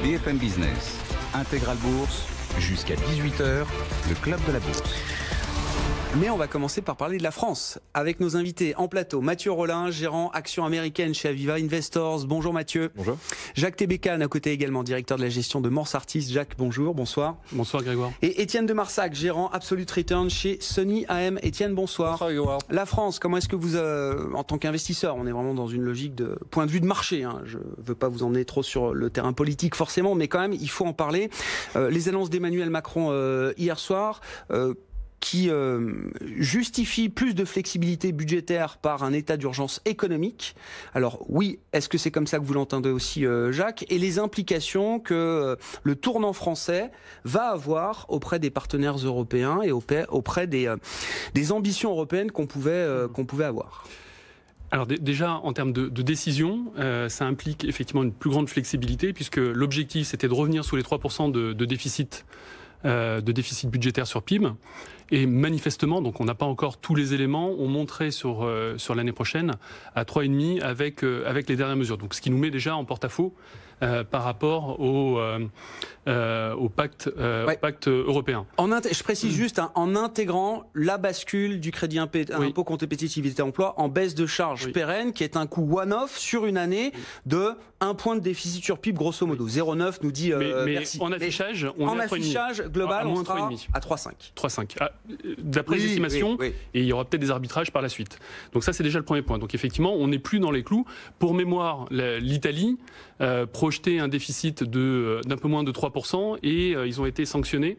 BFM Business, Intégral Bourse, jusqu'à 18h, le Club de la Bourse. Mais on va commencer par parler de la France, avec nos invités en plateau. Mathieu Rollin, gérant actions américaines chez Aviva Investors. Bonjour Mathieu. Bonjour. Jacques Tébécane, à côté également, directeur de la gestion de Morse Artis. Jacques, bonjour, bonsoir. Bonsoir Grégoire. Et Étienne de Marsac, gérant Absolute Return chez Sony AM. Étienne, bonsoir. Bonsoir Grégoire. La France, comment est-ce que vous, en tant qu'investisseur, on est vraiment dans une logique de point de vue de marché, hein. Je ne veux pas vous emmener trop sur le terrain politique forcément, mais quand même, il faut en parler. Les annonces d'Emmanuel Macron hier soir, qui justifie plus de flexibilité budgétaire par un état d'urgence économique. Alors oui, est-ce que c'est comme ça que vous l'entendez aussi, Jacques? Et les implications que le tournant français va avoir auprès des partenaires européens et auprès des ambitions européennes qu'on pouvait avoir. Alors déjà, en termes de décision, ça implique effectivement une plus grande flexibilité, puisque l'objectif, c'était de revenir sous les 3% de déficit budgétaire sur PIB. Et manifestement, donc on n'a pas encore tous les éléments, on monterait sur l'année prochaine à 3,5 avec les dernières mesures. Donc ce qui nous met déjà en porte-à-faux par rapport au pacte européen. Je précise juste, en intégrant la bascule du crédit impôt compétitivité emploi en baisse de charge pérenne, qui est un coût one-off sur une année de 1 point de déficit sur PIB, grosso modo. 0,9 nous dit mais merci. En affichage, on est global, on sera à 3,5. 3,5. D'après les estimations, et il y aura peut-être des arbitrages par la suite. Donc ça, c'est déjà le premier point. Donc effectivement, on n'est plus dans les clous. Pour mémoire, l'Italie projetait un déficit d'un peu moins de 3% et ils ont été sanctionnés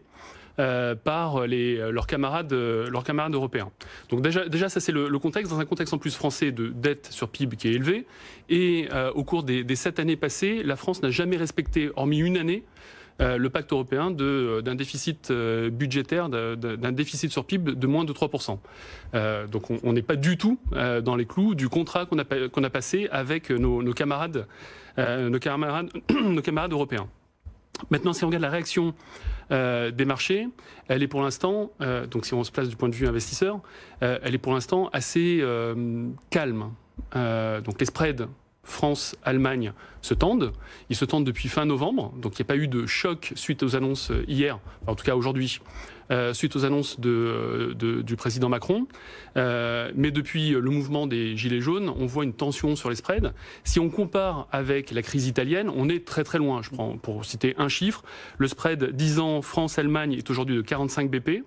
par leurs camarades européens. Donc déjà ça c'est le contexte, dans un contexte en plus français de dette sur PIB qui est élevé, et au cours des 7 années passées, la France n'a jamais respecté, hormis une année, le pacte européen d'un déficit budgétaire, d'un déficit sur PIB de moins de 3%. Donc on n'est pas du tout dans les clous du contrat qu'on a passé avec nos camarades européens. Maintenant, si on regarde la réaction des marchés, elle est pour l'instant, donc si on se place du point de vue investisseur, elle est pour l'instant assez calme. Donc les spreads France-Allemagne se tendent. Ils se tendent depuis fin novembre, donc il n'y a pas eu de choc suite aux annonces hier, en tout cas aujourd'hui, suite aux annonces du président Macron. Mais depuis le mouvement des Gilets jaunes, on voit une tension sur les spreads. Si on compare avec la crise italienne, on est très très loin. Je prends pour citer un chiffre. Le spread 10 ans France-Allemagne est aujourd'hui de 45 BP.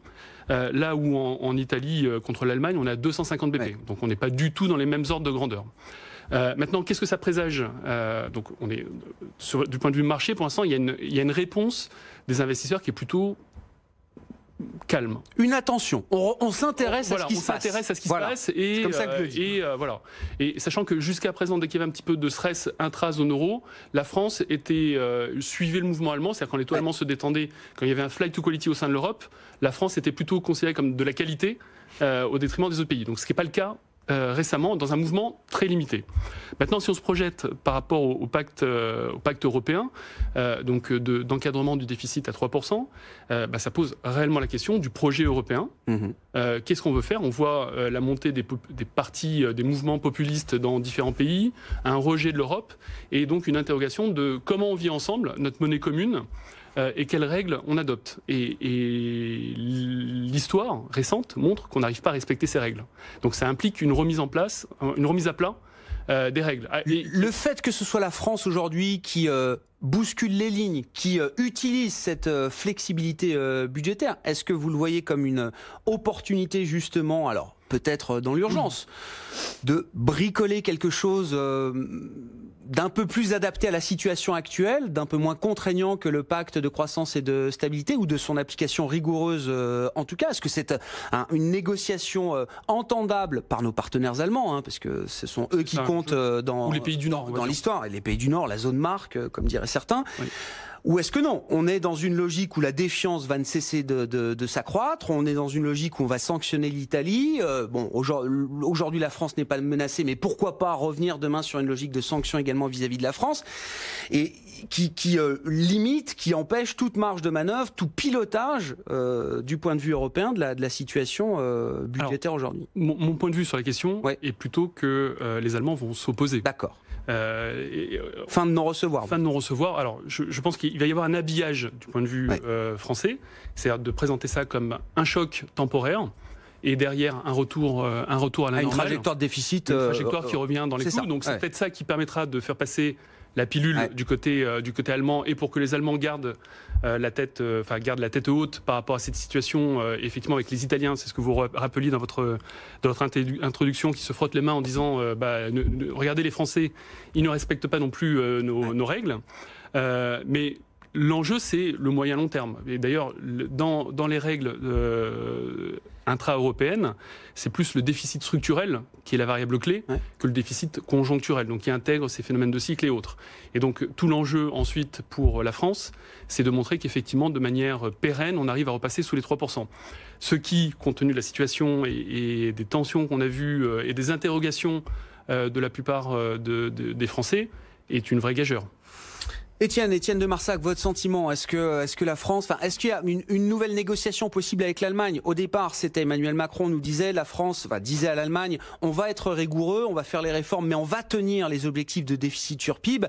Là où en Italie, contre l'Allemagne, on a 250 BP. Ouais. Donc on n'est pas du tout dans les mêmes ordres de grandeur. Maintenant, qu'est-ce que ça présage? Donc, on est du point de vue marché, pour l'instant, il y a une réponse des investisseurs qui est plutôt calme. Une attention. On s'intéresse à ce qui se passe. On s'intéresse à ce qui se passe. Et, c'est comme ça que je le dis. Voilà. Et sachant que jusqu'à présent, dès qu'il y avait un petit peu de stress intra-zone euro, la France suivait le mouvement allemand. C'est-à-dire quand les taux allemands se détendaient, quand il y avait un flight to quality au sein de l'Europe, la France était plutôt considérée comme de la qualité au détriment des autres pays. Donc, ce qui n'est pas le cas récemment, dans un mouvement très limité. Maintenant, si on se projette par rapport au pacte européen, donc d'encadrement du déficit à 3%, ça pose réellement la question du projet européen. Qu'est-ce qu'on veut faire? On voit la montée des partis, des mouvements populistes dans différents pays, un rejet de l'Europe, et donc une interrogation de comment on vit ensemble, notre monnaie commune, et quelles règles on adopte. Et l'histoire récente montre qu'on n'arrive pas à respecter ces règles. Donc ça implique une remise à plat des règles. Et le fait que ce soit la France aujourd'hui qui bouscule les lignes, qui utilise cette flexibilité budgétaire, est-ce que vous le voyez comme une opportunité justement, alors peut-être dans l'urgence, de bricoler quelque chose d'un peu plus adapté à la situation actuelle, d'un peu moins contraignant que le pacte de croissance et de stabilité, ou de son application rigoureuse en tout cas? Est-ce que c'est une négociation entendable par nos partenaires allemands, hein, parce que ce sont eux qui comptent dans les pays du Nord, dans l'histoire, et les pays du Nord, la zone marque, comme diraient certains. Oui. Ou est-ce que non? On est dans une logique où la défiance va ne cesser de s'accroître, on est dans une logique où on va sanctionner l'Italie. Aujourd'hui, la France n'est pas menacée, mais pourquoi pas revenir demain sur une logique de sanction également également vis-à-vis de la France, et qui limite, qui empêche toute marge de manœuvre, tout pilotage du point de vue européen de la situation budgétaire aujourd'hui. Mon point de vue sur la question est plutôt que les Allemands vont s'opposer. D'accord. Fin de non-recevoir. Fin de non-recevoir. Alors, je pense qu'il va y avoir un habillage du point de vue français, c'est-à-dire de présenter ça comme un choc temporaire. Et derrière, un retour à la normale. Une trajectoire de déficit. Une trajectoire qui revient dans les clous. Donc c'est peut-être ça qui permettra de faire passer la pilule du côté allemand, et pour que les Allemands gardent la tête haute par rapport à cette situation, effectivement avec les Italiens, c'est ce que vous rappeliez dans votre introduction, qui se frottent les mains en disant regardez les Français, ils ne respectent pas non plus nos règles. Mais l'enjeu, c'est le moyen long terme. Et d'ailleurs, dans les règles intra-européennes, c'est plus le déficit structurel qui est la variable clé que le déficit conjoncturel, donc qui intègre ces phénomènes de cycle et autres. Et donc, tout l'enjeu ensuite pour la France, c'est de montrer qu'effectivement, de manière pérenne, on arrive à repasser sous les 3%. Ce qui, compte tenu de la situation et des tensions qu'on a vues et des interrogations de la plupart des Français, est une vraie gageure. Étienne de Marsac, votre sentiment, est-ce que la France, est-ce qu'il y a une nouvelle négociation possible avec l'Allemagne? Au départ, c'était Emmanuel Macron nous disait, la France disait à l'Allemagne, on va être rigoureux, on va faire les réformes, mais on va tenir les objectifs de déficit sur PIB.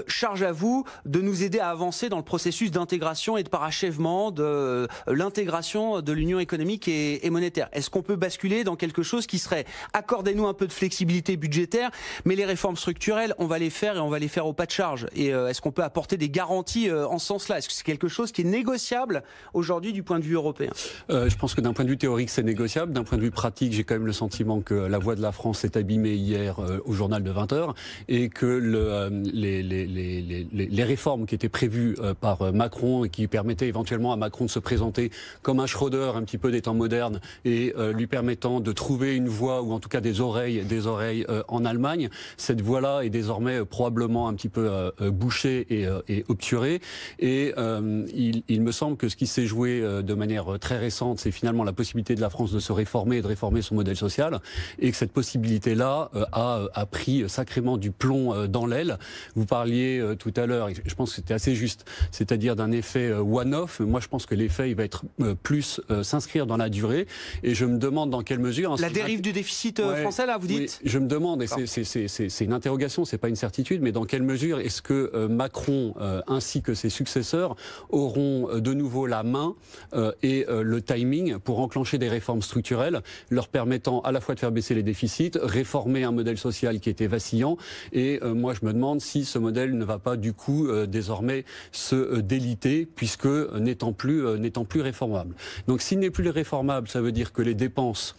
Charge à vous de nous aider à avancer dans le processus d'intégration et de parachèvement de l'intégration de l'Union économique et monétaire. Est-ce qu'on peut basculer dans quelque chose qui serait, accordez-nous un peu de flexibilité budgétaire, mais les réformes structurelles, on va les faire et on va les faire au pas de charge. Et est-ce qu'on peut apporter des garanties en ce sens-là? Est-ce que c'est quelque chose qui est négociable aujourd'hui du point de vue européen? Je pense que d'un point de vue théorique, c'est négociable. D'un point de vue pratique, j'ai quand même le sentiment que la voix de la France s'est abîmée hier au journal de 20h et que les réformes qui étaient prévues par Macron et qui permettaient éventuellement à Macron de se présenter comme un Schröder un petit peu des temps modernes et lui permettant de trouver une voix, ou en tout cas des oreilles en Allemagne, cette voie-là est désormais probablement un petit peu bouchée et obturé. Et il me semble que ce qui s'est joué de manière très récente, c'est finalement la possibilité de la France de se réformer et de réformer son modèle social, et que cette possibilité-là a pris sacrément du plomb dans l'aile. Vous parliez tout à l'heure, et je pense que c'était assez juste, c'est-à-dire d'un effet one-off. Moi, je pense que l'effet, il va être plus s'inscrire dans la durée, et je me demande dans quelle mesure... La dérive du déficit français, là, vous dites? Oui, je me demande, et c'est une interrogation, c'est pas une certitude, mais dans quelle mesure est-ce que Macron ainsi que ses successeurs auront de nouveau la main et le timing pour enclencher des réformes structurelles leur permettant à la fois de faire baisser les déficits, réformer un modèle social qui était vacillant, et moi je me demande si ce modèle ne va pas du coup désormais se déliter, puisque n'étant plus réformable. Donc s'il n'est plus réformable, ça veut dire que les dépenses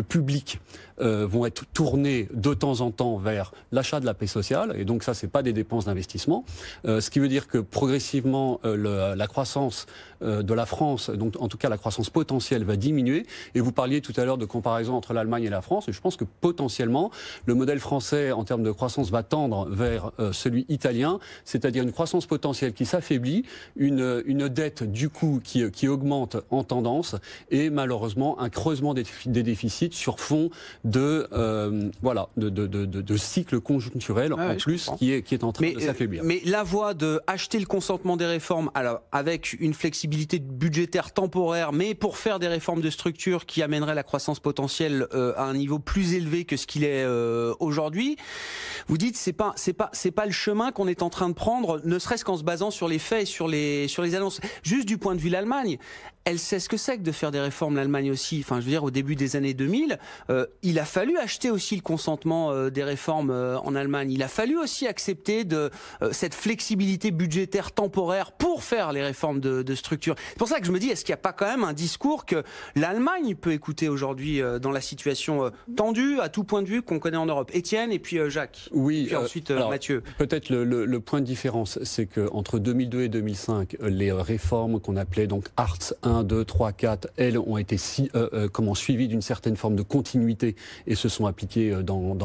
publiques vont être tournées de temps en temps vers l'achat de la paix sociale, et donc ça c'est pas des dépenses d'investissement, ce qui veut dire que progressivement la croissance de la France, donc en tout cas la croissance potentielle, va diminuer. Et vous parliez tout à l'heure de comparaison entre l'Allemagne et la France, et je pense que potentiellement le modèle français en termes de croissance va tendre vers celui italien, c'est-à-dire une croissance potentielle qui s'affaiblit, une dette du coup qui augmente en tendance, et malheureusement un creusement des déficits sur fond de cycle conjoncturel qui est en train de s'affaiblir. Mais la voie de acheter le consentement des réformes, alors avec une flexibilité budgétaire temporaire, mais pour faire des réformes de structure qui amèneraient la croissance potentielle à un niveau plus élevé que ce qu'il est aujourd'hui, vous dites c'est pas le chemin qu'on est en train de prendre, ne serait-ce qu'en se basant sur les faits et sur les annonces. Juste du point de vue de l'Allemagne, elle sait ce que c'est que de faire des réformes, l'Allemagne aussi. Enfin, je veux dire, au début des années 2000, il a fallu acheter aussi le consentement des réformes en Allemagne. Il a fallu aussi accepter cette flexibilité budgétaire temporaire pour faire les réformes de structure. C'est pour ça que je me dis, est-ce qu'il n'y a pas quand même un discours que l'Allemagne peut écouter aujourd'hui dans la situation tendue à tout point de vue qu'on connaît en Europe? Étienne et puis Jacques. Oui. Et puis ensuite Mathieu. Peut-être le point de différence, c'est qu'entre 2002 et 2005, les réformes qu'on appelait donc Hartz I 1, 2, 3, 4, elles ont été suivies d'une certaine forme de continuité et se sont appliquées dans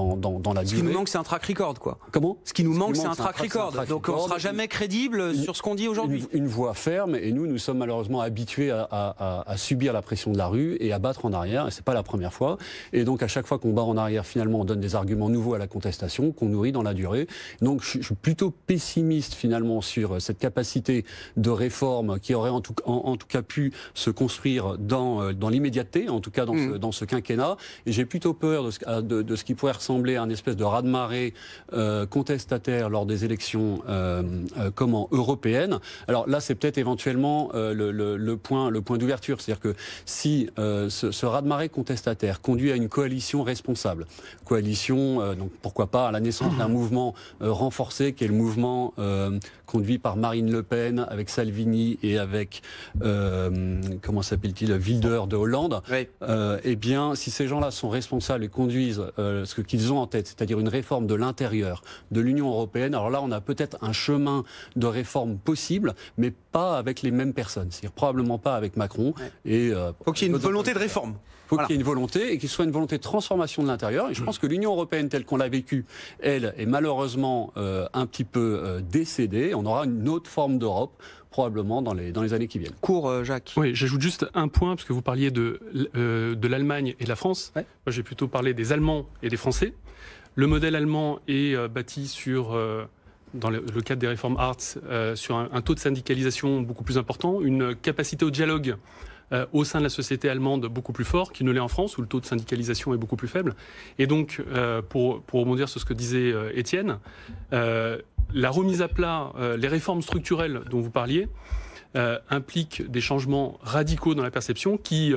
la durée. Ce qui nous manque, c'est un track record, quoi. Comment ? Ce qui nous manque, c'est un track record. Donc on ne sera jamais crédible sur ce qu'on dit aujourd'hui. Une voix ferme, et nous sommes malheureusement habitués à subir la pression de la rue et à battre en arrière, et c'est pas la première fois. Et donc à chaque fois qu'on bat en arrière, finalement, on donne des arguments nouveaux à la contestation qu'on nourrit dans la durée. Donc je suis plutôt pessimiste finalement sur cette capacité de réforme qui aurait en tout cas pu se construire dans l'immédiateté, en tout cas dans ce quinquennat. Et j'ai plutôt peur de ce qui pourrait ressembler à une espèce de raz-de-marée contestataire lors des élections européennes. Alors là, c'est peut-être éventuellement le point d'ouverture. C'est-à-dire que si ce raz-de-marée contestataire conduit à une coalition responsable, donc pourquoi pas à la naissance d'un mouvement renforcé, qui est le mouvement conduit par Marine Le Pen, avec Salvini et avec, comment s'appelle-t-il, Wilders de Hollande, oui. Eh bien, si ces gens-là sont responsables et conduisent ce qu'ils ont en tête, c'est-à-dire une réforme de l'intérieur de l'Union européenne, alors là, on a peut-être un chemin de réforme possible, mais pas avec les mêmes personnes. C'est-à-dire probablement pas avec Macron. Ouais. Faut qu'il y ait une volonté de réforme. Il faut qu'il y ait une volonté et qu'il soit une volonté de transformation de l'intérieur. Et je pense que l'Union européenne telle qu'on l'a vécue, elle est malheureusement un petit peu décédée. On aura une autre forme d'Europe probablement dans les années qui viennent. Court, Jacques. Oui, j'ajoute juste un point, parce que vous parliez de l'Allemagne et de la France. Ouais. Moi, j'ai plutôt parlé des Allemands et des Français. Le modèle allemand est bâti sur... dans le cadre des réformes Hartz, sur un taux de syndicalisation beaucoup plus important, une capacité au dialogue au sein de la société allemande beaucoup plus fort qu'il ne l'est en France, où le taux de syndicalisation est beaucoup plus faible. Et donc, pour rebondir sur ce que disait Étienne, la remise à plat, les réformes structurelles dont vous parliez, impliquent des changements radicaux dans la perception qui,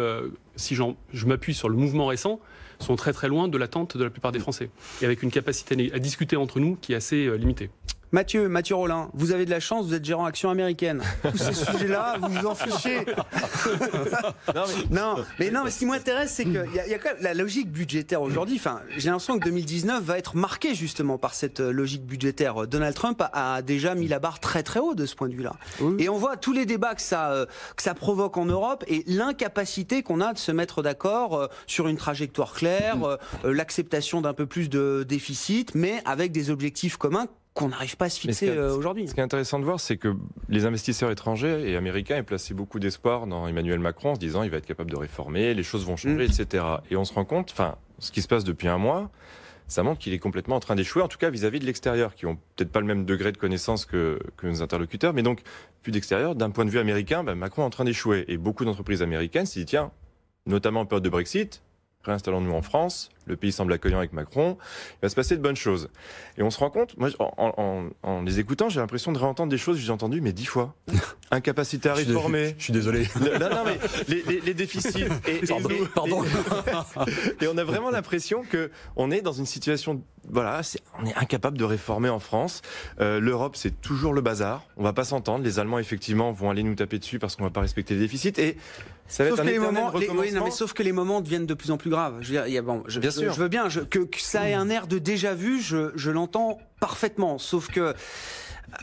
si je m'appuie sur le mouvement récent, sont très très loin de l'attente de la plupart des Français. Et avec une capacité à discuter entre nous qui est assez limitée. Mathieu Rollin, vous avez de la chance, vous êtes gérant action américaine. Tous ces sujets-là, vous vous en fichez. Non, mais ce qui m'intéresse, c'est qu'il y a quand même la logique budgétaire aujourd'hui. Enfin, j'ai l'impression que 2019 va être marqué justement par cette logique budgétaire. Donald Trump a déjà mis la barre très très haut de ce point de vue-là. Oui. Et on voit tous les débats que ça provoque en Europe et l'incapacité qu'on a de se mettre d'accord sur une trajectoire claire, l'acceptation d'un peu plus de déficit, mais avec des objectifs communs qu'on n'arrive pas à se fixer aujourd'hui. Ce qui est intéressant de voir, c'est que les investisseurs étrangers et américains ont placé beaucoup d'espoir dans Emmanuel Macron en se disant il va être capable de réformer, les choses vont changer, etc. Et on se rend compte, ce qui se passe depuis un mois, ça montre qu'il est complètement en train d'échouer, en tout cas vis-à-vis de l'extérieur, qui ont peut-être pas le même degré de connaissance que nos interlocuteurs, mais donc, vu d'extérieur, d'un point de vue américain, Macron est en train d'échouer. Et beaucoup d'entreprises américaines se disent tiens, notamment en période de Brexit, réinstallons-nous en France, le pays semble accueillant avec Macron, il va se passer de bonnes choses. Et on se rend compte, moi, en les écoutant, j'ai l'impression de réentendre des choses que j'ai entendues, mais 10 fois. Incapacité à réformer. Je suis désolé. Non, mais les déficits. Pardon. Et on a vraiment l'impression qu'on est dans une situation, voilà, on est incapable de réformer en France. L'Europe, c'est toujours le bazar. On va pas s'entendre. Les Allemands, effectivement, vont aller nous taper dessus parce qu'on va pas respecter les déficits. Et ça va être un éternel recommencement. Sauf que les moments deviennent de plus en plus graves. Je veux dire, je veux bien que ça ait un air de déjà-vu, je l'entends parfaitement. Sauf que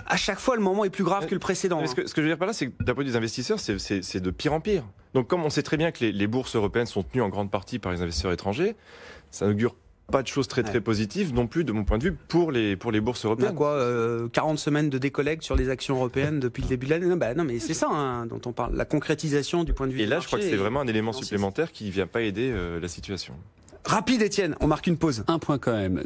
à chaque fois, le moment est plus grave que le précédent. Ce que je veux dire par là, c'est que d'un point de vue des investisseurs, c'est de pire en pire. Donc comme on sait très bien que les bourses européennes sont tenues en grande partie par les investisseurs étrangers, ça n'augure pas de choses très positives non plus de mon point de vue pour les bourses européennes. On a 40 semaines de décollecte sur les actions européennes depuis le début de l'année. Non mais c'est ça dont on parle, la concrétisation du point de vue. Et là, je crois que c'est vraiment un élément supplémentaire qui ne vient pas aider la situation. Rapide, Étienne, on marque une pause. Un point quand même.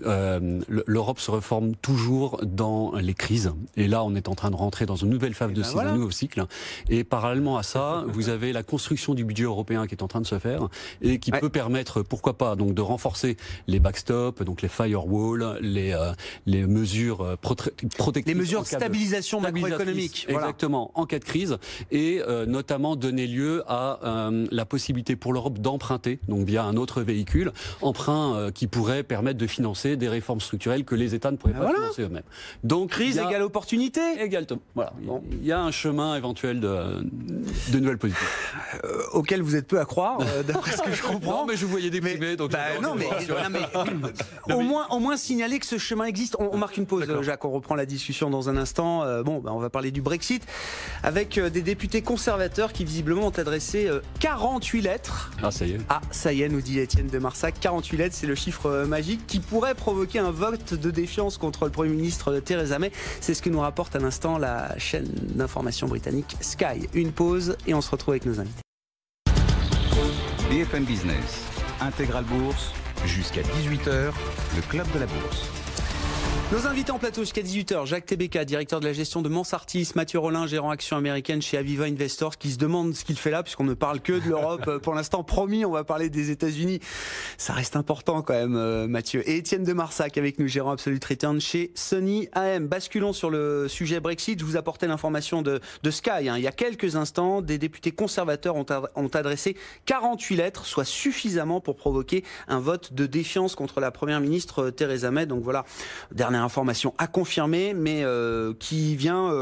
L'Europe se reforme toujours dans les crises. Et là, on est en train de rentrer dans une nouvelle phase un nouveau cycle. Et parallèlement à ça, vous avez la construction du budget européen qui est en train de se faire et qui peut permettre, pourquoi pas, donc de renforcer les backstops, donc les firewalls, les mesures protectives. Les mesures de stabilisation macroéconomique. Exactement, en cas de crise. Et notamment donner lieu à la possibilité pour l'Europe d'emprunter, donc via un autre véhicule. emprunt qui pourrait permettre de financer des réformes structurelles que les États ne pourraient pas financer eux-mêmes. Donc crise égale opportunité. Voilà. Bon. Il y a un chemin éventuel de nouvelles politiques. Auquel vous êtes peu à croire, d'après ce que je comprends. Non, mais je vous voyais déprimé, donc. Au moins signaler que ce chemin existe. On marque une pause, Jacques. On reprend la discussion dans un instant. On va parler du Brexit avec des députés conservateurs qui visiblement ont adressé 48 lettres. Ah, ça y est. Ah, ça y est, nous dit Étienne de Marsac. 48 lettres, c'est le chiffre magique qui pourrait provoquer un vote de défiance contre le Premier ministre Theresa May. C'est ce que nous rapporte à l'instant la chaîne d'information britannique Sky. Une pause et on se retrouve avec nos invités. BFM Business, Intégral Bourse, jusqu'à 18h, le club de la bourse. Nos invités en plateau jusqu'à 18h, Jacques Tébéka, directeur de la gestion de Mansartis, Mathieu Rollin, gérant actions américaines chez Aviva Investors, qui se demande ce qu'il fait là, puisqu'on ne parle que de l'Europe. Pour l'instant, promis, on va parler des États-Unis. Ça reste important quand même, Mathieu. Et Étienne de Marsac avec nous, gérant Absolute Return chez Sony AM. Basculons sur le sujet Brexit. Je vous apportais l'information de Sky. Il y a quelques instants, des députés conservateurs ont adressé 48 lettres, soit suffisamment pour provoquer un vote de défiance contre la première ministre Theresa May. Donc voilà, dernière information à confirmer, mais qui vient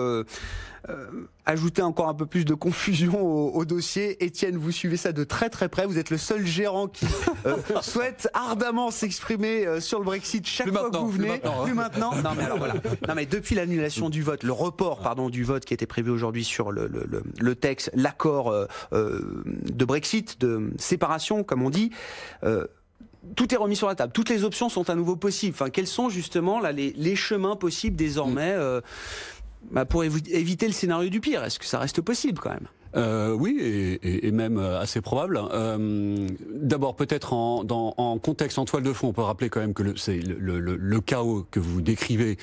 ajouter encore un peu plus de confusion au dossier. Étienne, vous suivez ça de très très près. Vous êtes le seul gérant qui souhaite ardemment s'exprimer sur le Brexit chaque fois que vous venez. Plus maintenant. Non mais alors voilà. Non mais depuis l'annulation du vote, le report du vote qui était prévu aujourd'hui sur le texte, l'accord de Brexit, de séparation comme on dit. Tout est remis sur la table. Toutes les options sont à nouveau possibles. Enfin, quels sont justement là, les chemins possibles désormais pour éviter le scénario du pire? Est-ce que ça reste possible quand même? Oui, et même assez probable. D'abord, peut-être en contexte, en toile de fond, on peut rappeler quand même que le chaos que vous décrivez,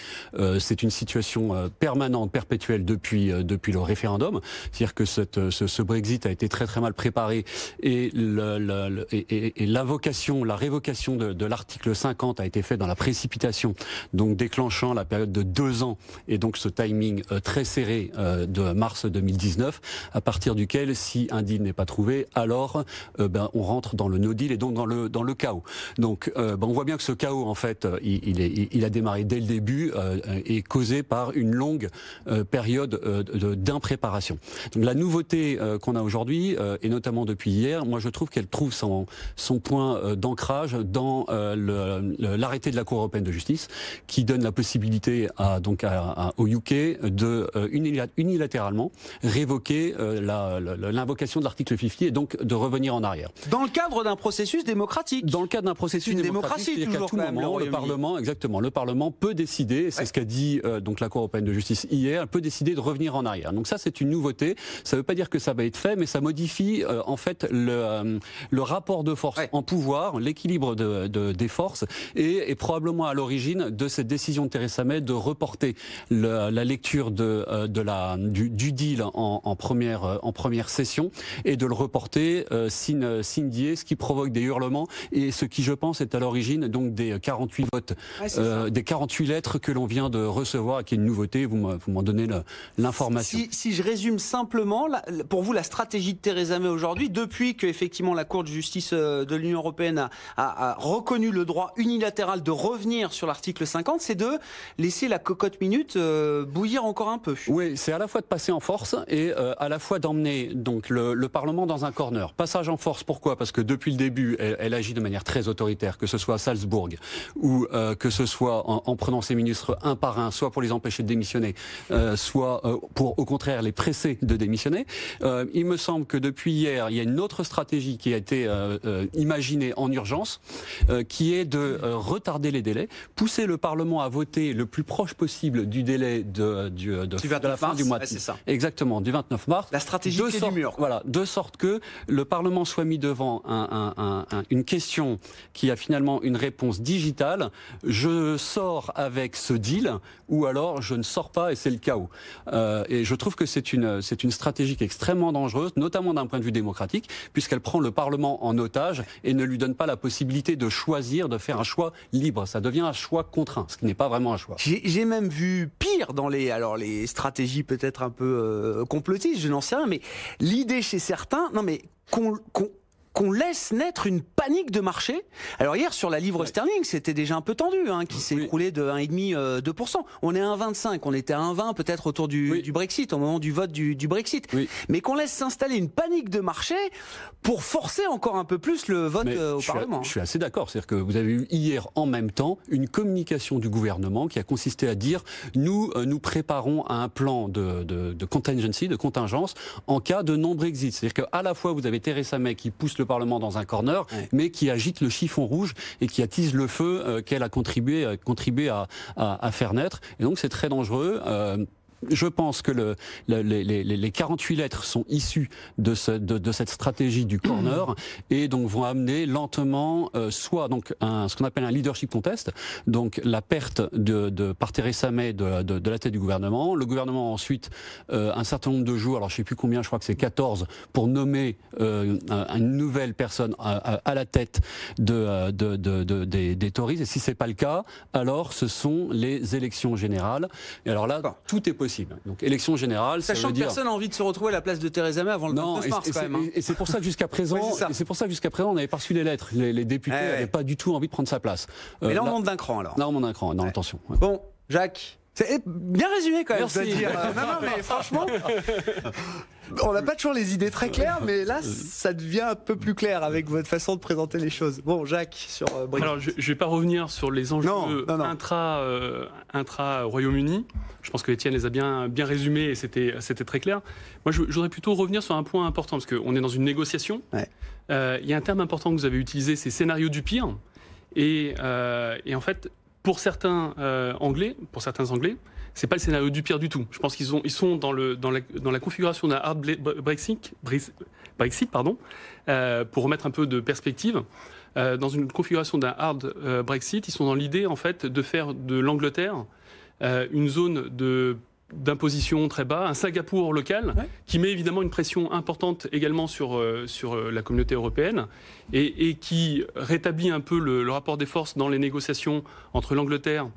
c'est une situation permanente, perpétuelle depuis le référendum. C'est-à-dire que ce Brexit a été très très mal préparé et la révocation de l'article 50 a été faite dans la précipitation, donc déclenchant la période de 2 ans et donc ce timing très serré de mars 2019, à partir duquel, si un deal n'est pas trouvé, alors on rentre dans le no deal et donc dans le chaos. Donc on voit bien que ce chaos, en fait, il a démarré dès le début et causé par une longue période d'impréparation. Donc la nouveauté qu'on a aujourd'hui, et notamment depuis hier, moi je trouve qu'elle trouve son point d'ancrage dans l'arrêté de la Cour européenne de justice, qui donne la possibilité au UK de unilatéralement révoquer l'invocation de l'article 50 et donc de revenir en arrière. Dans le cadre d'un processus démocratique. Dans le cadre d'un processus démocratique, c'est-à-dire qu'à tout moment, le Parlement peut décider, c'est ce qu'a dit donc la Cour européenne de justice hier, peut décider de revenir en arrière. Donc ça, c'est une nouveauté. Ça ne veut pas dire que ça va être fait, mais ça modifie en fait le rapport de force en pouvoir, l'équilibre des forces, et est probablement à l'origine de cette décision de Theresa May de reporter la lecture du deal en première session et de le reporter sin die, ce qui provoque des hurlements et ce qui, je pense, est à l'origine donc des 48 votes, des 48 lettres que l'on vient de recevoir, qui est une nouveauté. Vous m'en donnez l'information. Si je résume simplement, pour vous, la stratégie de Theresa May aujourd'hui, depuis que effectivement la Cour de justice de l'Union européenne a reconnu le droit unilatéral de revenir sur l'article 50, c'est de laisser la cocotte minute bouillir encore un peu. Oui, c'est à la fois de passer en force et à la fois d'emmener donc le Parlement dans un corner. Passage en force, pourquoi? Parce que depuis le début, elle agit de manière très autoritaire, que ce soit à Salzbourg ou que ce soit en prenant ses ministres un par un, soit pour les empêcher de démissionner, soit pour au contraire les presser de démissionner. Il me semble que depuis hier, il y a une autre stratégie qui a été imaginée en urgence, qui est de retarder les délais, pousser le Parlement à voter le plus proche possible du délai de la fin du mois. C'est ça. Exactement, du 29 mars. La stratégie du mur. Voilà, de sorte que le Parlement soit mis devant une question qui a finalement une réponse digitale. Je sors avec ce deal, ou alors je ne sors pas et c'est le chaos. Et je trouve que c'est une stratégie qui est extrêmement dangereuse, notamment d'un point de vue démocratique, puisqu'elle prend le Parlement en otage et ne lui donne pas la possibilité de choisir, de faire un choix libre. Ça devient un choix contraint, ce qui n'est pas vraiment un choix. J'ai même vu pire dans les stratégies peut-être un peu complotistes, je n'en sais rien, mais l'idée chez certains, qu'on laisse naître une panique de marché. Alors hier, sur la livre sterling, c'était déjà un peu tendu, qui s'est écroulé de 1,5-2%. On est à 1,25, on était à 1,20 peut-être autour du Brexit, au moment du vote du Brexit. Oui. Mais qu'on laisse s'installer une panique de marché pour forcer encore un peu plus le vote au Parlement. Je suis assez d'accord. C'est-à-dire que vous avez eu hier en même temps une communication du gouvernement qui a consisté à dire nous préparons à un plan de contingency, de contingence, en cas de non-Brexit. C'est-à-dire qu'à la fois vous avez Theresa May qui pousse le Parlement dans un corner, mais qui agite le chiffon rouge et qui attise le feu qu'elle a contribué à faire naître. Et donc c'est très dangereux. Je pense que les 48 lettres sont issues de cette stratégie du corner et donc vont amener lentement soit donc ce qu'on appelle un leadership contest, donc la perte par Theresa May de la tête du gouvernement. Le gouvernement a ensuite un certain nombre de jours, alors je ne sais plus combien, je crois que c'est 14, pour nommer une nouvelle personne à la tête des Tories. Et si c'est pas le cas, alors ce sont les élections générales. Et alors là, tout est possible. Donc élection générale, sachant que personne n'a envie de se retrouver à la place de Theresa May avant le 29 mars quand même. Et c'est pour ça que jusqu'à présent, on n'avait pas reçu les lettres. Les députés n'avaient pas du tout envie de prendre sa place. Mais là on monte d'un cran alors. Là on monte d'un cran, dans l'attention. Ouais. Bon, Jacques. C'est bien résumé quand même, merci. Je dois dire. Non, mais franchement, on n'a pas toujours les idées très claires, mais là, ça devient un peu plus clair avec votre façon de présenter les choses. Bon, Jacques, sur Brexit. Alors, je ne vais pas revenir sur les enjeux intra-Royaume-Uni. Je pense que Étienne les a bien résumés et c'était très clair. Moi, je voudrais plutôt revenir sur un point important, parce qu'on est dans une négociation. Il y a un terme important que vous avez utilisé, c'est scénario du pire. Et en fait, pour certains Anglais, c'est pas le scénario du pire du tout. Je pense qu'ils sont dans la configuration d'un hard Brexit, pour remettre un peu de perspective. Dans une configuration d'un hard Brexit, ils sont dans l'idée en fait de faire de l'Angleterre une zone d'imposition très bas, un Singapour local, qui met évidemment une pression importante également sur la communauté européenne et qui rétablit un peu le rapport des forces dans les négociations entre l'Angleterre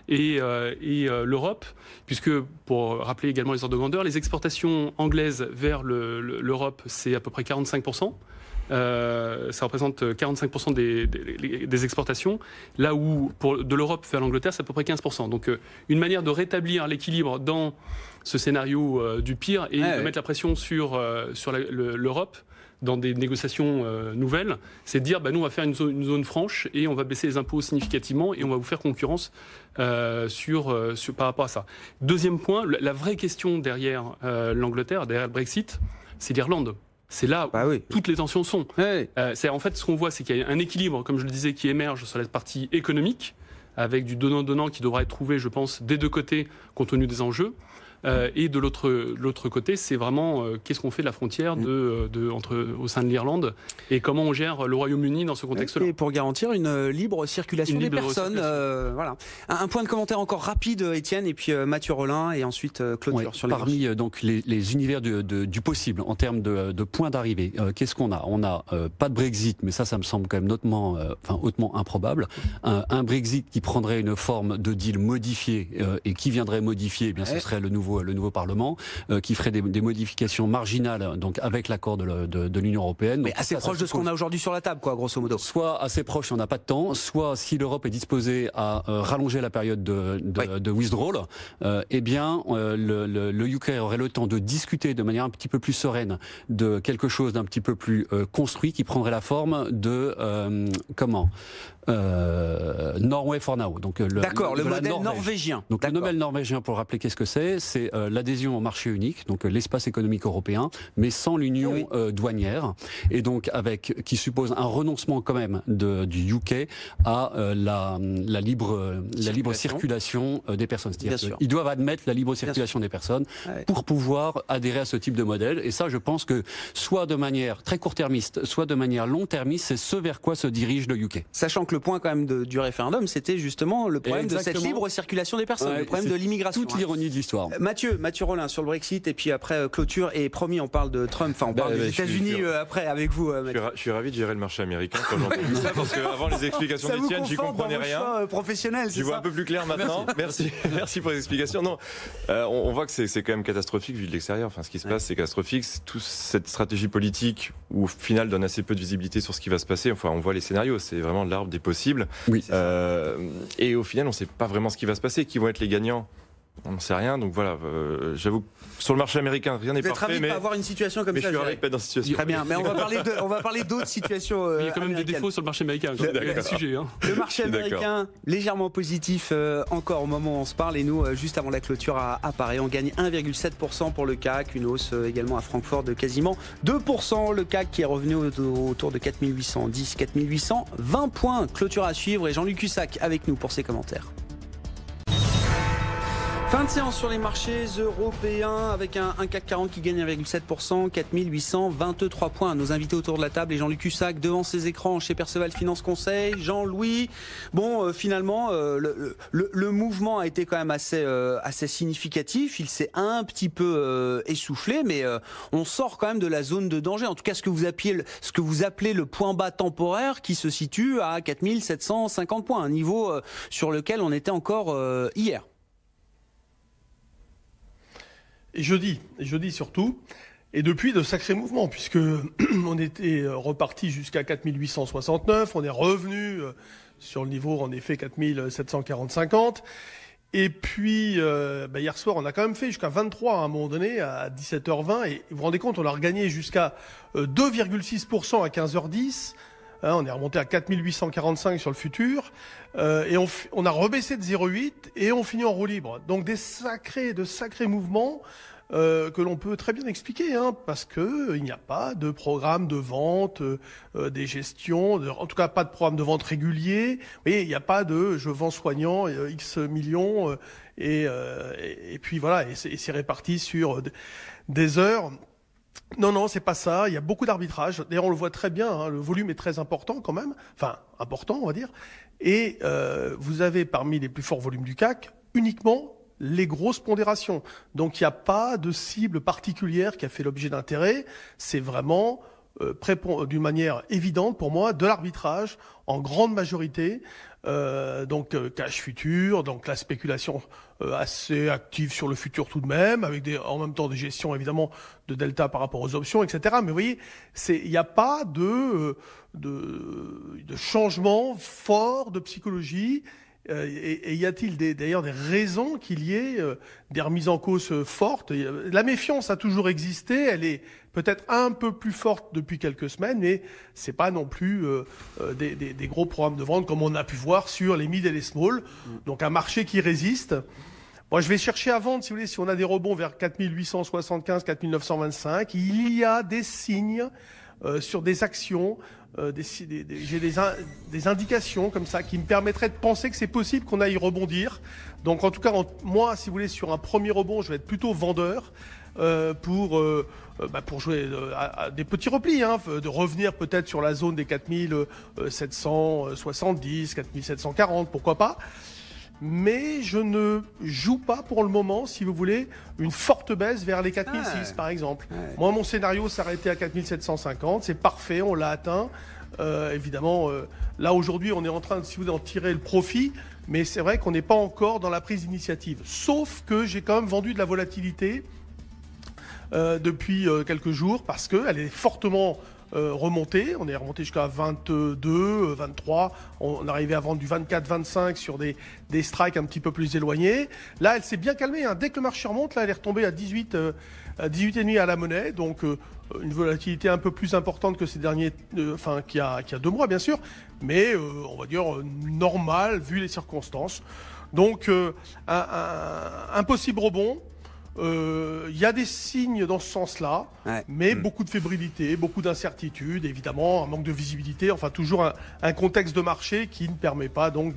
et l'Europe, puisque, pour rappeler également les ordres de grandeur, les exportations anglaises vers l'Europe, c'est à peu près 45%. Ça représente 45% des exportations, là où de l'Europe vers l'Angleterre, c'est à peu près 15%. Donc une manière de rétablir l'équilibre dans ce scénario du pire et de mettre la pression sur l'Europe dans des négociations nouvelles, c'est de dire nous on va faire une zone franche et on va baisser les impôts significativement et on va vous faire concurrence par rapport à ça. Deuxième point, la vraie question derrière l'Angleterre, derrière le Brexit, c'est l'Irlande. C'est là où toutes les tensions sont. C'est en fait ce qu'on voit, c'est qu'il y a un équilibre, comme je le disais, qui émerge sur la partie économique, avec du donnant-donnant qui devra être trouvé, je pense, des deux côtés, compte tenu des enjeux. Et de l'autre côté, c'est vraiment qu'est-ce qu'on fait de la frontière au sein de l'Irlande et comment on gère le Royaume-Uni dans ce contexte-là. Et pour garantir une libre circulation des personnes. Voilà. Un point de commentaire encore rapide, Étienne, et puis Mathieu Rollin, et ensuite clôture sur les parmi donc les univers du possible en termes de points d'arrivée. Qu'est-ce qu'on a ? On n'a pas de Brexit, mais ça me semble quand même hautement improbable. Un Brexit qui prendrait une forme de deal modifié et qui viendrait modifier, ce serait le nouveau Parlement, qui ferait des modifications marginales, donc avec l'accord de l'Union européenne. Mais assez proche de ce qu'on a aujourd'hui sur la table, grosso modo. Soit assez proche, on n'a pas de temps, soit si l'Europe est disposée à rallonger la période de withdrawal, le UK aurait le temps de discuter de manière un petit peu plus sereine de quelque chose d'un petit peu plus construit, qui prendrait la forme de Norway for Now. Donc le modèle norvégien. Donc le modèle norvégien, pour rappeler qu'est-ce que c'est l'adhésion au marché unique, donc l'espace économique européen, mais sans l'union douanière, et donc qui suppose un renoncement quand même du UK à la libre circulation des personnes. Ils doivent admettre la libre circulation des personnes pour pouvoir adhérer à ce type de modèle. Et ça, je pense que soit de manière très court-termiste, soit de manière long-termiste, c'est ce vers quoi se dirige le UK. Sachant que le point quand même du référendum, c'était justement le problème de cette Exactement. libre circulation des personnes, Ouais, le problème de l'immigration. Toute l'ironie de l'histoire. Mathieu Rollin sur le Brexit, et puis après clôture, et promis on parle de Trump, enfin on parle des États-Unis après avec vous. Je suis ravi de gérer le marché américain quand j'entends tout ça, parce qu'avant les explications d'Étienne, j'y comprenais rien. Professionnel, J'y vois un peu plus clair maintenant. Merci pour les explications. Non, on voit que c'est quand même catastrophique vu de l'extérieur. Enfin, ce qui se passe, c'est catastrophique. Toute cette stratégie politique où au final donne assez peu de visibilité sur ce qui va se passer. Enfin, on voit les scénarios. C'est vraiment l'arbre des possibles. Oui. Et au final, on ne sait pas vraiment ce qui va se passer. Qui vont être les gagnants? On ne sait rien. Donc voilà, j'avoue que sur le marché américain, rien n'est Vous êtes parfait. ravi de pas avoir une situation comme mais ça. je suis ravi de pas être dans cette situation. Très bien, mais on va parler d'autres situations. Il y a quand même des défauts sur le marché américain. Il y a des sujets. Hein. Le marché américain, légèrement positif encore au moment où on se parle. Et nous, juste avant la clôture à Paris, on gagne 1,7% pour le CAC. Une hausse également à Francfort de quasiment 2%. Le CAC qui est revenu autour de 4810, 4820 points. Clôture à suivre. Et Jean-Luc Cussac avec nous pour ses commentaires. Fin de séance sur les marchés européens avec un CAC 40 qui gagne 1,7%, 4823 points. Nos invités autour de la table et Jean-Luc Cussac devant ses écrans chez Perceval Finance Conseil. Jean-Louis, bon finalement le mouvement a été quand même assez significatif. Il s'est un petit peu essoufflé, mais on sort quand même de la zone de danger. En tout cas, ce que vous appelez le point bas temporaire qui se situe à 4750 points, un niveau sur lequel on était encore hier. Et jeudi surtout, et depuis de sacrés mouvements, puisque on était reparti jusqu'à 4869, on est revenu sur le niveau en effet 4740-50, et puis hier soir on a quand même fait jusqu'à 23 à un moment donné, à 17h20, et vous vous rendez compte, on a regagné jusqu'à 2,6% à 15h10, on est remonté à 4845 sur le futur, et on a rebaissé de 0,8 et on finit en roue libre. Donc de sacrés mouvements que l'on peut très bien expliquer, parce que il n'y a pas de programme de vente, des gestions, en tout cas pas de programme de vente régulier. Vous voyez, il n'y a pas de je vends soignant X millions et puis voilà, et c'est réparti sur des heures. Non, c'est pas ça. Il y a beaucoup d'arbitrage. D'ailleurs, on le voit très bien. Le volume est très important quand même. Enfin, important, on va dire. Et vous avez parmi les plus forts volumes du CAC uniquement les grosses pondérations. Donc, il n'y a pas de cible particulière qui a fait l'objet d'intérêt. C'est vraiment, d'une manière évidente pour moi, de l'arbitrage en grande majorité. Donc cash futur, donc la spéculation assez active sur le futur tout de même, avec en même temps des gestions évidemment de delta par rapport aux options, etc. Mais vous voyez, il n'y a pas de changement fort de psychologie. Et y a-t-il d'ailleurs des raisons qu'il y ait des remises en cause fortes? La méfiance a toujours existé, elle est peut-être un peu plus forte depuis quelques semaines, mais c'est pas non plus des gros programmes de vente comme on a pu voir sur les mid et les small. Donc un marché qui résiste. Moi, je vais chercher à vendre, si vous voulez, si on a des rebonds vers 4875, 4925. Il y a des signes sur des actions. J'ai des indications comme ça qui me permettraient de penser que c'est possible qu'on aille rebondir. Donc en tout cas, moi, si vous voulez, sur un premier rebond, je vais être plutôt vendeur pour jouer à des petits replis, de revenir peut-être sur la zone des 4770, 4740, pourquoi pas. Mais je ne joue pas pour le moment, si vous voulez, une forte baisse vers les 4006 par exemple. Ouais. Moi, mon scénario s'arrêtait à 4750, c'est parfait, on l'a atteint. Évidemment, là aujourd'hui, on est en train, si vous voulez, d'en tirer le profit, mais c'est vrai qu'on n'est pas encore dans la prise d'initiative. Sauf que j'ai quand même vendu de la volatilité depuis quelques jours, parce qu'elle est fortement remonté. On est remonté jusqu'à 22, 23. On arrivait à vendre du 24, 25 sur des strikes un petit peu plus éloignés. Là, elle s'est bien calmée. Dès que le marché remonte, là, elle est retombée à 18,5 à la monnaie. Donc, une volatilité un peu plus importante que ces derniers, qu'il y a 2 mois, bien sûr. Mais, on va dire, normal, vu les circonstances. Donc, un possible rebond. Il y a des signes dans ce sens-là, mais beaucoup de fébrilité, beaucoup d'incertitude, évidemment, un manque de visibilité, enfin toujours un contexte de marché qui ne permet pas donc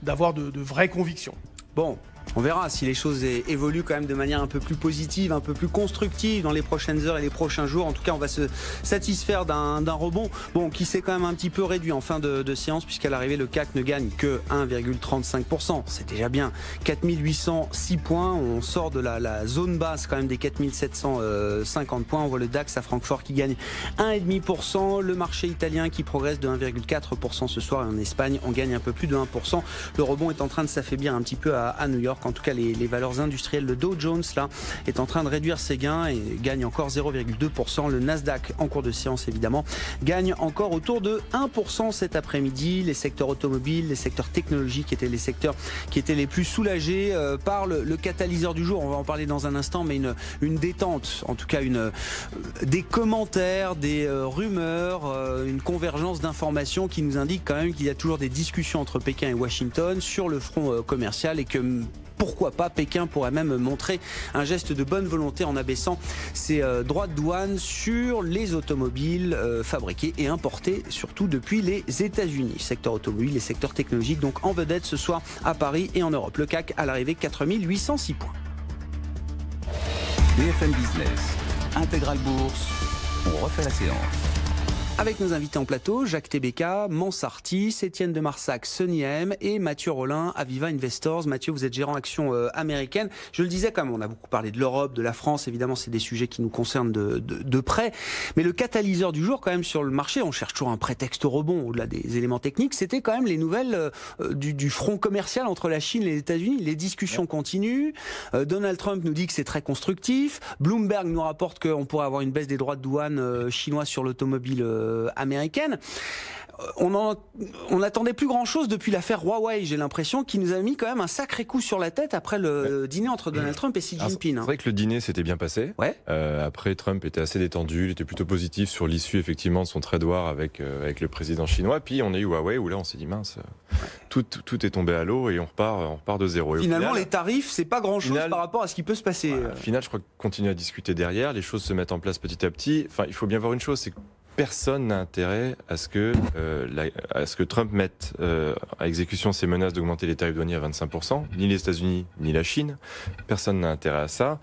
d'avoir de vraies convictions. Bon, On verra si les choses évoluent quand même de manière un peu plus positive, un peu plus constructive dans les prochaines heures et les prochains jours. En tout cas, on va se satisfaire d'un rebond qui s'est quand même un petit peu réduit en fin de séance, puisqu'à l'arrivée, le CAC ne gagne que 1,35%. C'est déjà bien. 4806 points. On sort de la zone basse quand même des 4750 points. On voit le DAX à Francfort qui gagne 1,5%. Le marché italien qui progresse de 1,4% ce soir. Et en Espagne, on gagne un peu plus de 1%. Le rebond est en train de s'affaiblir un petit peu à New York. En tout cas, les valeurs industrielles, le Dow Jones là est en train de réduire ses gains et gagne encore 0,2%. Le Nasdaq en cours de séance évidemment gagne encore autour de 1% cet après-midi. Les secteurs automobiles, les secteurs technologiques étaient les secteurs qui étaient les plus soulagés par le catalyseur du jour. On va en parler dans un instant, mais une détente, en tout cas des commentaires, des rumeurs, une convergence d'informations qui nous indique quand même qu'il y a toujours des discussions entre Pékin et Washington sur le front commercial et que pourquoi pas, Pékin pourrait même montrer un geste de bonne volonté en abaissant ses droits de douane sur les automobiles fabriqués et importés, surtout depuis les États-Unis. Secteur automobile et secteur technologique, donc en vedette ce soir à Paris et en Europe. Le CAC à l'arrivée, 4806 points. BFM Business, Intégral Bourse, on refait la séance. Avec nos invités en plateau, Jacques Tébéka, Mansartis, Étienne de Marsac, Sunny M et Mathieu Rollin, Aviva Investors. Mathieu, vous êtes gérant action américaine. Je le disais quand même, on a beaucoup parlé de l'Europe, de la France. Évidemment, c'est des sujets qui nous concernent de près. Mais le catalyseur du jour quand même sur le marché, on cherche toujours un prétexte rebond au-delà des éléments techniques. C'était quand même les nouvelles du front commercial entre la Chine et les États-Unis. Les discussions continuent. Donald Trump nous dit que c'est très constructif. Bloomberg nous rapporte qu'on pourrait avoir une baisse des droits de douane chinois sur l'automobile américaine. On n'attendait plus grand-chose depuis l'affaire Huawei, j'ai l'impression, qui nous a mis quand même un sacré coup sur la tête après le dîner entre Donald Trump et Xi Jinping. C'est vrai que le dîner s'était bien passé. Ouais. Après, Trump était assez détendu, il était plutôt positif sur l'issue effectivement de son trade war avec le président chinois. Puis on a eu Huawei où là on s'est dit mince, tout est tombé à l'eau et on repart de zéro. Et finalement, final, les tarifs, c'est pas grand-chose par rapport à ce qui peut se passer. Au final, je crois qu'on continue à discuter derrière, les choses se mettent en place petit à petit. Enfin, il faut bien voir une chose, c'est que personne n'a intérêt à ce que Trump mette à exécution ses menaces d'augmenter les tarifs douaniers à 25%, ni les États-Unis, ni la Chine. Personne n'a intérêt à ça.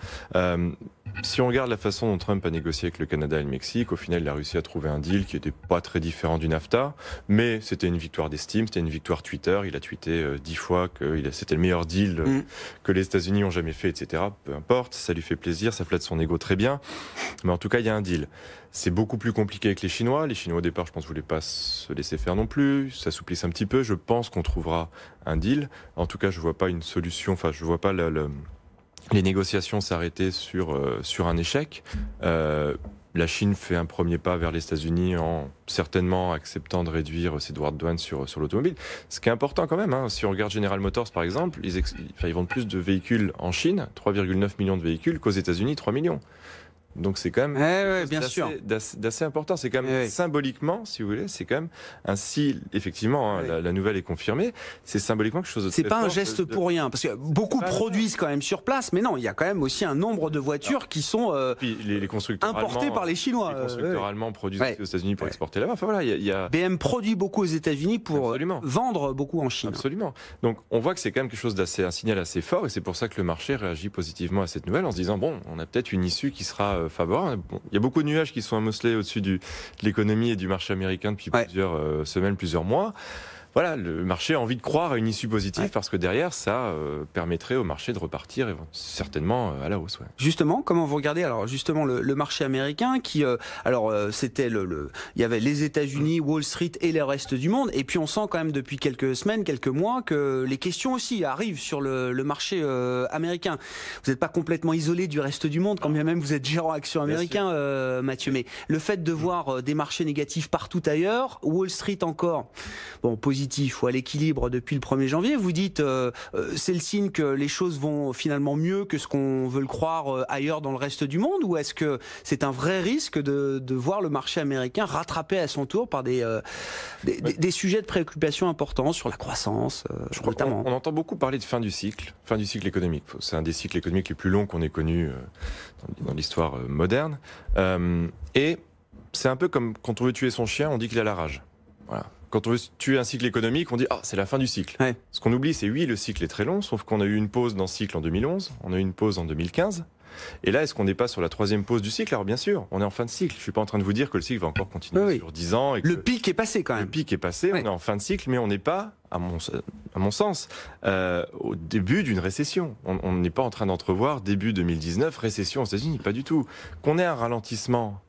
Si on regarde la façon dont Trump a négocié avec le Canada et le Mexique, au final, il a réussi à trouver un deal qui n'était pas très différent du NAFTA, mais c'était une victoire d'estime, c'était une victoire Twitter. Il a tweeté 10 fois que c'était le meilleur deal que les États-Unis ont jamais fait, etc. Peu importe, ça lui fait plaisir, ça flatte son ego très bien. Mais en tout cas, il y a un deal. C'est beaucoup plus compliqué avec les Chinois. Les Chinois, au départ, je pense, ne voulaient pas se laisser faire non plus. Ça s'assouplisse un petit peu. Je pense qu'on trouvera un deal. En tout cas, je ne vois pas une solution. Enfin, je ne vois pas les négociations s'arrêter sur un échec. La Chine fait un premier pas vers les États-Unis en certainement acceptant de réduire ses droits de douane sur l'automobile. Ce qui est important quand même, si on regarde General Motors par exemple, ils vendent plus de véhicules en Chine, 3,9 millions de véhicules, qu'aux États-Unis, 3 millions. Donc c'est quand même d'assez important. C'est quand même symboliquement, si vous voulez, c'est quand même ainsi, effectivement, la nouvelle est confirmée, c'est symboliquement quelque chose de très fort. C'est pas un geste pour rien, parce que beaucoup produisent quand même sur place, mais non, il y a quand même aussi un nombre de voitures qui sont les constructeurs importées par les Chinois. Les constructeurs allemands produisent aussi aux États-Unis pour exporter là-bas. Enfin voilà, il y a BM produit beaucoup aux États-Unis pour vendre beaucoup en Chine. Absolument. Donc on voit que c'est quand même quelque chose un signal assez fort, et c'est pour ça que le marché réagit positivement à cette nouvelle en se disant bon, on a peut-être une issue qui sera favorable. Bon, il y a beaucoup de nuages qui sont amoncelés au-dessus de l'économie et du marché américain depuis plusieurs semaines, plusieurs mois. Voilà, le marché a envie de croire à une issue positive parce que derrière, ça permettrait au marché de repartir certainement à la hausse. Ouais. Justement, comment vous regardez alors justement le marché américain qui, c'était il y avait les États-Unis, Wall Street et le reste du monde, et puis on sent quand même depuis quelques semaines, quelques mois que les questions aussi arrivent sur le marché américain. Vous n'êtes pas complètement isolé du reste du monde, quand bien même vous êtes gérant action américain, Mathieu. Mais le fait de voir des marchés négatifs partout ailleurs, Wall Street encore, bon, positif ou à l'équilibre depuis le 1er janvier, vous dites c'est le signe que les choses vont finalement mieux que ce qu'on veut le croire ailleurs dans le reste du monde, ou est-ce que c'est un vrai risque de voir le marché américain rattrapé à son tour par des sujets de préoccupation importants sur la croissance notamment. On entend beaucoup parler de fin du cycle économique. C'est un des cycles économiques les plus longs qu'on ait connus dans l'histoire moderne. Et c'est un peu comme quand on veut tuer son chien, on dit qu'il a la rage. Voilà. quand on veut tuer un cycle économique, on dit c'est la fin du cycle. Ouais. Ce qu'on oublie, c'est oui, le cycle est très long, sauf qu'on a eu une pause dans ce cycle en 2011, on a eu une pause en 2015. Et là, est-ce qu'on n'est pas sur la 3e pause du cycle? Alors bien sûr, on est en fin de cycle. Je suis pas en train de vous dire que le cycle va encore continuer sur 10 ans. Et que le pic est passé quand même. Le pic est passé, on est en fin de cycle, mais on n'est pas, à mon sens, au début d'une récession. On n'est pas en train d'entrevoir début 2019, récession aux États-Unis, pas du tout. Qu'on ait un ralentissement,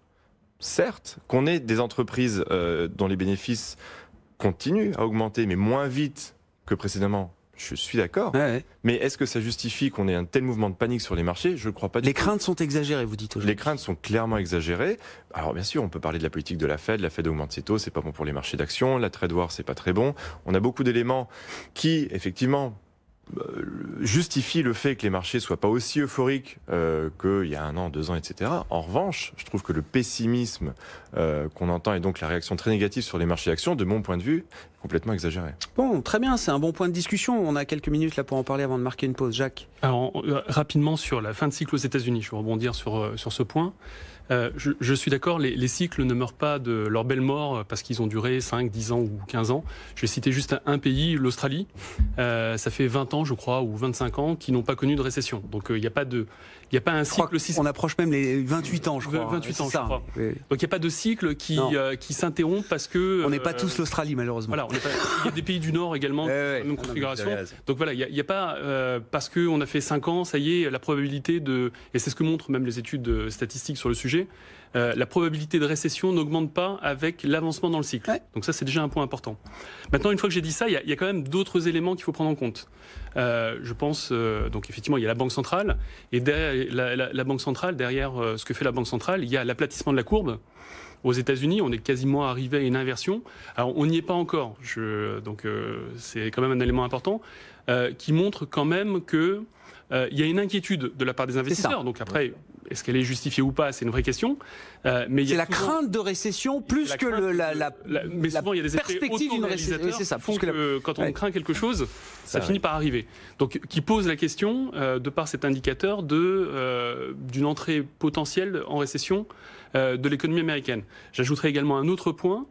certes, qu'on ait des entreprises dont les bénéfices continuent à augmenter, mais moins vite que précédemment. Je suis d'accord, mais est-ce que ça justifie qu'on ait un tel mouvement de panique sur les marchés? Je ne crois pas du tout. Les craintes sont exagérées, vous dites aujourd'hui. Les craintes sont clairement exagérées. Alors bien sûr, on peut parler de la politique de la Fed augmente ses taux, c'est pas bon pour les marchés d'actions, la trade war, c'est pas très bon. On a beaucoup d'éléments qui, effectivement, justifie le fait que les marchés soient pas aussi euphoriques qu'il y a 1 an, 2 ans, etc. En revanche, je trouve que le pessimisme qu'on entend et donc la réaction très négative sur les marchés d'actions, de mon point de vue, est complètement exagérée. Bon, très bien, c'est un bon point de discussion. On a quelques minutes là pour en parler avant de marquer une pause. Jacques. Alors, rapidement sur la fin de cycle aux États-Unis, je vais rebondir sur ce point. Je suis d'accord, les cycles ne meurent pas de leur belle mort parce qu'ils ont duré 5, 10 ans ou 15 ans. Je vais citer juste un pays, l'Australie. Ça fait 20 ans, je crois, ou 25 ans, qui n'ont pas connu de récession. Donc il n'y a pas un cycle... On approche même les 28 ans, je crois. 28 ans, je crois. Oui. Donc il n'y a pas de cycle qui s'interrompt parce que... On n'est pas tous l'Australie, malheureusement. Voilà, il y a des pays du Nord également, même configuration. Donc voilà, il n'y a pas... parce qu'on a fait 5 ans, ça y est, la probabilité de... Et c'est ce que montrent même les études statistiques sur le sujet. La probabilité de récession n'augmente pas avec l'avancement dans le cycle. Donc ça, c'est déjà un point important. Maintenant, une fois que j'ai dit ça, il y a quand même d'autres éléments qu'il faut prendre en compte. Je pense, donc effectivement, il y a la Banque centrale. Et derrière la Banque centrale, derrière ce que fait la Banque centrale, il y a l'aplatissement de la courbe. Aux États-Unis, on est quasiment arrivé à une inversion. Alors, on n'y est pas encore. Donc, c'est quand même un élément important qui montre quand même que il y a une inquiétude de la part des investisseurs. Donc après, est-ce qu'elle est justifiée ou pas? C'est une vraie question. Mais c'est la crainte de récession plus que mais souvent, il y a des perspective d'une récession. C'est ça. Quand on craint quelque chose, ça finit par arriver. Donc, qui pose la question, de par cet indicateur, d'une entrée potentielle en récession de l'économie américaine. J'ajouterai également un autre point.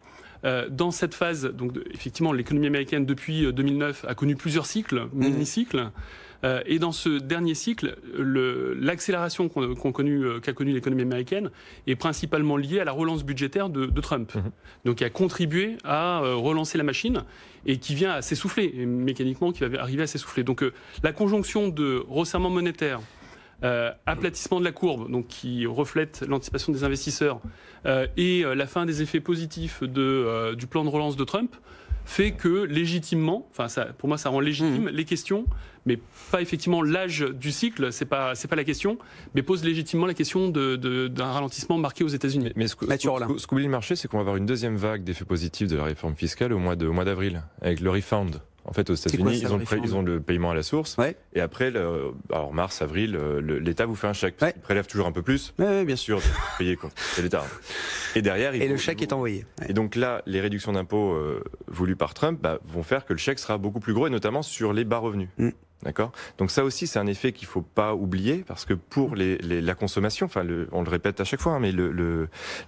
Dans cette phase, donc effectivement, l'économie américaine depuis 2009 a connu plusieurs cycles, mini-cycles. Et dans ce dernier cycle, l'accélération qu'a connue l'économie américaine est principalement liée à la relance budgétaire de Trump. Donc, qui a contribué à relancer la machine et qui vient à s'essouffler, et mécaniquement qui va arriver à s'essouffler. Donc, la conjonction de resserrement monétaire, aplatissement de la courbe, donc qui reflète l'anticipation des investisseurs, et la fin des effets positifs du plan de relance de Trump, fait que légitimement, pour moi ça rend légitime les questions, mais pas effectivement l'âge du cycle, c'est pas la question, mais pose légitimement la question d'un ralentissement marqué aux États-Unis. Mais ce qu'oublie le marché, c'est qu'on va avoir une deuxième vague d'effets positifs de la réforme fiscale au mois d'avril, avec le refund. En fait, aux États-Unis, ils ont le paiement à la source. Et après, alors mars, avril, l'État vous fait un chèque. Il prélève toujours un peu plus. Bien sûr. Payer quoi. C'est l'État. Et derrière, le chèque est envoyé. Et donc là, les réductions d'impôts voulues par Trump vont faire que le chèque sera beaucoup plus gros, et notamment sur les bas revenus. D'accord. Donc ça aussi, c'est un effet qu'il faut pas oublier, parce que pour la consommation, on le répète à chaque fois, mais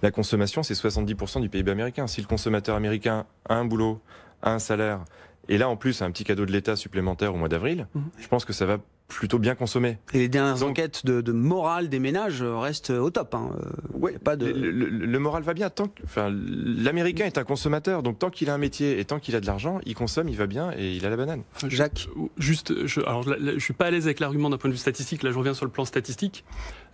la consommation, c'est 70% du PIB américain. Si le consommateur américain a un boulot, a un salaire, et là, en plus, un petit cadeau de l'État supplémentaire au mois d'avril, je pense que ça va plutôt bien consommer. Et les dernières enquêtes de morale des ménages restent au top. Le moral va bien. L'Américain est un consommateur, donc tant qu'il a un métier et tant qu'il a de l'argent, il consomme, il va bien et il a la banane. Jacques, je suis pas à l'aise avec l'argument d'un point de vue statistique. Là, je reviens sur le plan statistique.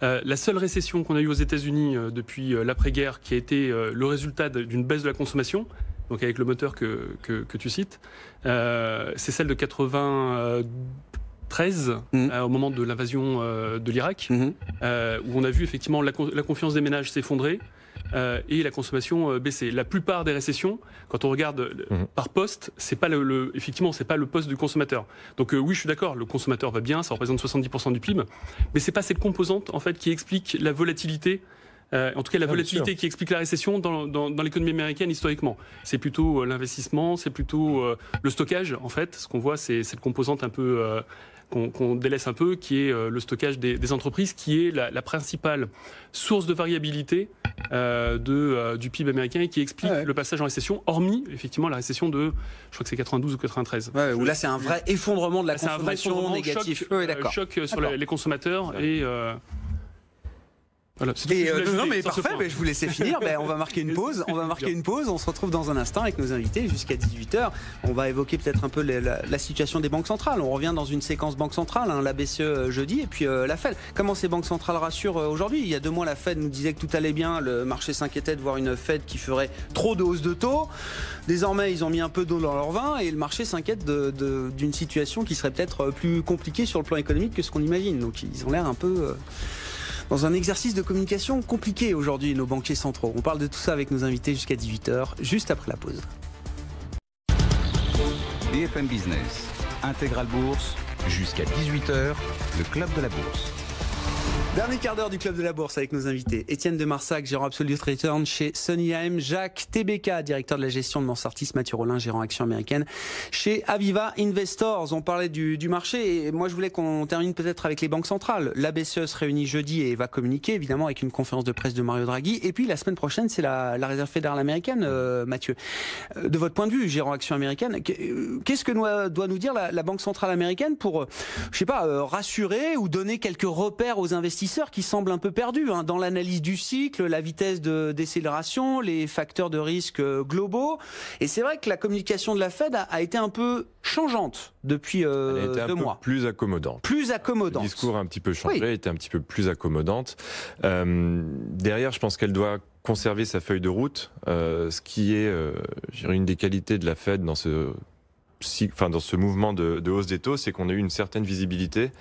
La seule récession qu'on a eue aux États-Unis depuis l'après-guerre, qui a été le résultat d'une baisse de la consommation, donc avec le moteur que tu cites, c'est celle de 93, au moment de l'invasion de l'Irak, où on a vu effectivement la confiance des ménages s'effondrer et la consommation baisser. La plupart des récessions, quand on regarde par poste, c'est pas effectivement, c'est pas le poste du consommateur. Donc oui, je suis d'accord, le consommateur va bien, ça représente 70% du PIB, mais c'est pas cette composante en fait qui explique la volatilité. En tout cas, la volatilité qui explique la récession dans l'économie américaine historiquement. C'est plutôt l'investissement, c'est plutôt le stockage, en fait. Ce qu'on voit, c'est cette composante un peu qu'on délaisse un peu, qui est le stockage des entreprises, qui est la principale source de variabilité du PIB américain et qui explique le passage en récession, hormis effectivement la récession de, je crois que c'est 92 ou 93. Où là c'est un vrai effondrement de la consommation négative. Choc sur les consommateurs et... Voilà, non mais parfait, je vous laissais finir. On va marquer une pause. On se retrouve dans un instant avec nos invités jusqu'à 18h. On va évoquer peut-être un peu la situation des banques centrales. On revient dans une séquence banque centrale, la BCE jeudi et puis la Fed. Comment ces banques centrales rassurent aujourd'hui? Il y a 2 mois, la Fed nous disait que tout allait bien. Le marché s'inquiétait de voir une Fed qui ferait trop de hausses de taux. Désormais, ils ont mis un peu d'eau dans leur vin et le marché s'inquiète d'une situation qui serait peut-être plus compliquée sur le plan économique que ce qu'on imagine. Donc ils ont l'air un peu... dans un exercice de communication compliqué aujourd'hui, nos banquiers centraux. On parle de tout ça avec nos invités jusqu'à 18h, juste après la pause. BFM Business, Intégral Bourse, jusqu'à 18h, le Club de la Bourse. Dernier quart d'heure du Club de la Bourse avec nos invités. Étienne de Marsac, gérant Absolute Return chez Sonny AM. Jacques TBK, directeur de la gestion de Mansartis. Mathieu Rollin, gérant actions américaines chez Aviva Investors. On parlait du marché et moi je voulais qu'on termine peut-être avec les banques centrales. La BCE se réunit jeudi et va communiquer évidemment avec une conférence de presse de Mario Draghi. Et puis la semaine prochaine, c'est la Réserve fédérale américaine, Mathieu. De votre point de vue, gérant actions américaines, qu'est-ce que doit nous dire la Banque centrale américaine pour, rassurer ou donner quelques repères aux investisseurs qui semblent un peu perdus dans l'analyse du cycle, la vitesse de décélération, les facteurs de risque globaux. Et c'est vrai que la communication de la Fed a été un peu changeante depuis 2 mois. Plus accommodante. Le discours a un petit peu changé, était un petit peu plus accommodante. Derrière, je pense qu'elle doit conserver sa feuille de route, ce qui est une des qualités de la Fed dans ce mouvement de hausse des taux, c'est qu'on a eu une certaine visibilité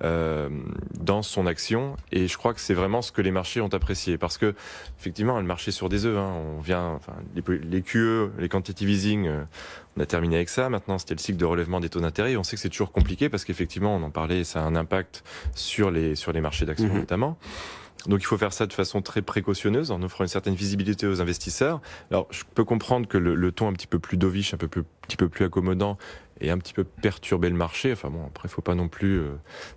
dans son action, et je crois que c'est vraiment ce que les marchés ont apprécié, parce que effectivement, elle marchait sur des œufs. Les QE, les quantitative easing, on a terminé avec ça. Maintenant, c'était le cycle de relèvement des taux d'intérêt. On sait que c'est toujours compliqué parce qu'effectivement, on en parlait, ça a un impact sur les marchés d'actions notamment. Donc il faut faire ça de façon très précautionneuse, en offrant une certaine visibilité aux investisseurs. Alors je peux comprendre que le ton un petit peu plus dovish, un petit peu plus accommodant, et un petit peu perturber le marché. Enfin bon, après, il ne faut pas non plus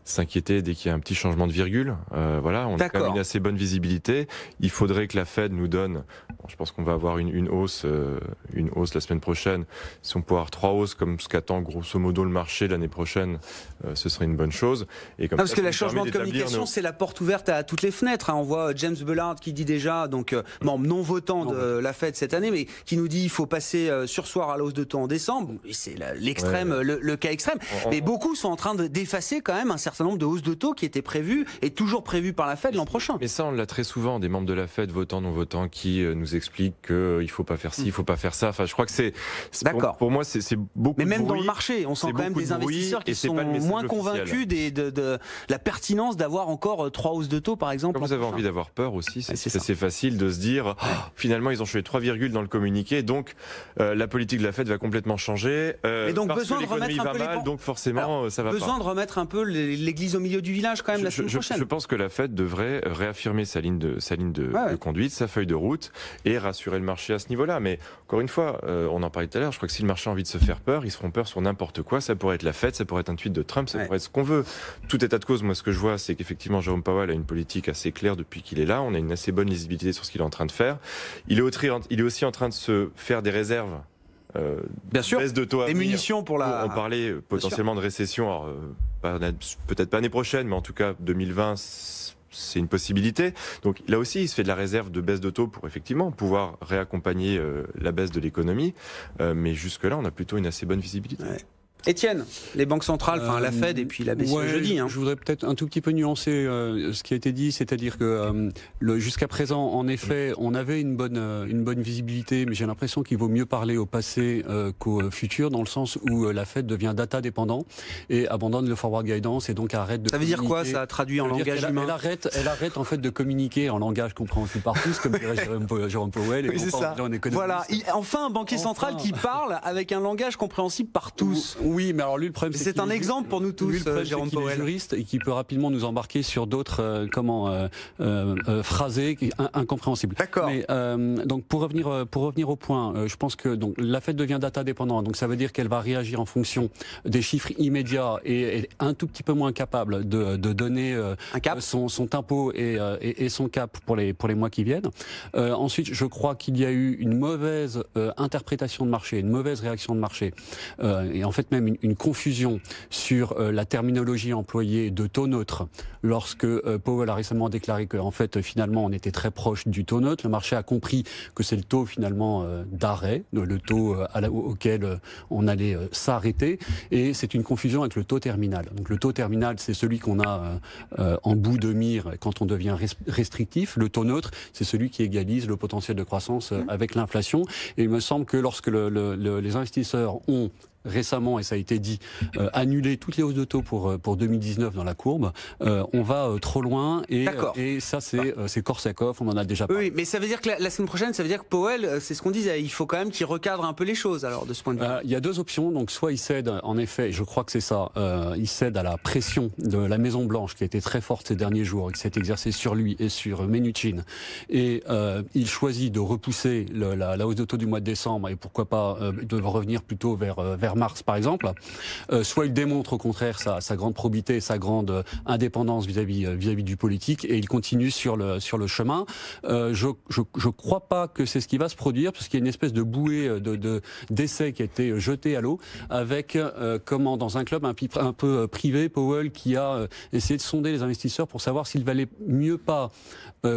s'inquiéter dès qu'il y a un petit changement de virgule. Voilà, on a quand même une assez bonne visibilité. Il faudrait que la Fed nous donne, je pense qu'on va avoir une hausse la semaine prochaine. Si on peut avoir 3 hausses comme ce qu'attend grosso modo le marché l'année prochaine, ce serait une bonne chose. Et comme parce que le changement de communication, c'est la porte ouverte à toutes les fenêtres. On voit James Bullard qui dit déjà, donc membre non votant de la Fed cette année, mais qui nous dit qu'il faut passer sursoir à la hausse de taux en décembre. Et c'est l'extrême. Le cas extrême, mais beaucoup sont en train d'effacer quand même un certain nombre de hausses de taux qui étaient prévues et toujours prévues par la Fed l'an prochain. Mais ça, on l'a très souvent, des membres de la Fed, votants, non votants, qui nous expliquent qu'il ne faut pas faire ci, il ne faut pas faire ça. Enfin, je crois que c'est pour moi, c'est beaucoup de bruit. Mais même dans le marché, on sent quand même des investisseurs qui sont moins convaincus de la pertinence d'avoir encore 3 hausses de taux, par exemple. Quand vous avez envie d'avoir peur aussi, c'est facile de se dire, finalement, ils ont changé 3 virgules dans le communiqué, donc la politique de la Fed va complètement changer. Et donc, besoin de remettre un peu donc forcément, ça va pas. Besoin de remettre un peu l'église au milieu du village quand même la semaine prochaine. Je pense que la Fed devrait réaffirmer sa ligne de conduite, sa feuille de route, et rassurer le marché à ce niveau-là. Mais encore une fois, on en parlait tout à l'heure, je crois que si le marché a envie de se faire peur, ils se feront peur sur n'importe quoi. Ça pourrait être la Fed, ça pourrait être un tweet de Trump, ça pourrait être ce qu'on veut. Tout état de cause, moi ce que je vois, c'est qu'effectivement Jérôme Powell a une politique assez claire depuis qu'il est là. On a une assez bonne lisibilité sur ce qu'il est en train de faire. Il est aussi en train de se faire des réserves. Bien sûr, baisse de taux à des munitions pour la... On parlait potentiellement de récession, alors, peut-être pas l'année prochaine, mais en tout cas 2020, c'est une possibilité. Donc là aussi, il se fait de la réserve de baisse de taux pour effectivement pouvoir réaccompagner la baisse de l'économie. Mais jusque-là, on a plutôt une assez bonne visibilité. Ouais. Étienne, les banques centrales, la Fed et puis la BCE jeudi. Je voudrais peut-être un tout petit peu nuancer ce qui a été dit, c'est-à-dire que jusqu'à présent, en effet, on avait une bonne visibilité, mais j'ai l'impression qu'il vaut mieux parler au passé qu'au futur, dans le sens où la Fed devient data dépendant et abandonne le forward guidance et donc arrête de. Ça veut dire quoi, ça traduit en langage humain? Elle arrête en fait de communiquer en langage compréhensible par tous, comme dirait Jérôme Powell. Oui, c'est ça. Voilà, enfin un banquier central qui parle avec un langage compréhensible par tous. Oui, mais alors lui, le problème, c'est un exemple pour nous tous, lui, le problème, Jérôme c'est qu'il est Powell. juriste et qui peut rapidement nous embarquer sur d'autres phrasés incompréhensibles. D'accord. Mais donc pour revenir au point, je pense que donc la Fed devient data dépendante, donc ça veut dire qu'elle va réagir en fonction des chiffres immédiats et est un tout petit peu moins capable de donner un cap. son tempo et son cap pour les mois qui viennent. Ensuite, je crois qu'il y a eu une mauvaise interprétation de marché, une mauvaise réaction de marché, et en fait même une confusion sur la terminologie employée de taux neutre lorsque Powell a récemment déclaré que en fait finalement on était très proche du taux neutre. Le marché a compris que c'est le taux finalement d'arrêt, le taux auquel on allait s'arrêter, et c'est une confusion avec le taux terminal. Donc le taux terminal, c'est celui qu'on a en bout de mire quand on devient restrictif. Le taux neutre, c'est celui qui égalise le potentiel de croissance avec l'inflation. Et il me semble que lorsque les investisseurs ont récemment, et ça a été dit, annuler toutes les hausses de taux pour 2019 dans la courbe, on va trop loin, et ça c'est Korsakov, on en a déjà parlé. Oui, mais ça veut dire que la semaine prochaine, ça veut dire que Powell, c'est ce qu'on disait, il faut quand même qu'il recadre un peu les choses, alors, de ce point de vue. Il y a deux options, donc soit il cède, en effet, et je crois que c'est ça, il cède à la pression de la Maison Blanche, qui a été très forte ces derniers jours, et qui s'est exercée sur lui et sur Mnuchin, et il choisit de repousser la hausse de taux du mois de décembre, et pourquoi pas de revenir plutôt vers mars par exemple, soit il démontre au contraire sa grande probité, sa grande indépendance vis-à-vis du politique, et il continue sur le chemin. Je crois pas que c'est ce qui va se produire, parce qu'il y a une espèce de bouée d'essais qui a été jetée à l'eau, avec dans un club un peu privé, Powell qui a essayé de sonder les investisseurs pour savoir s'il valait mieux pas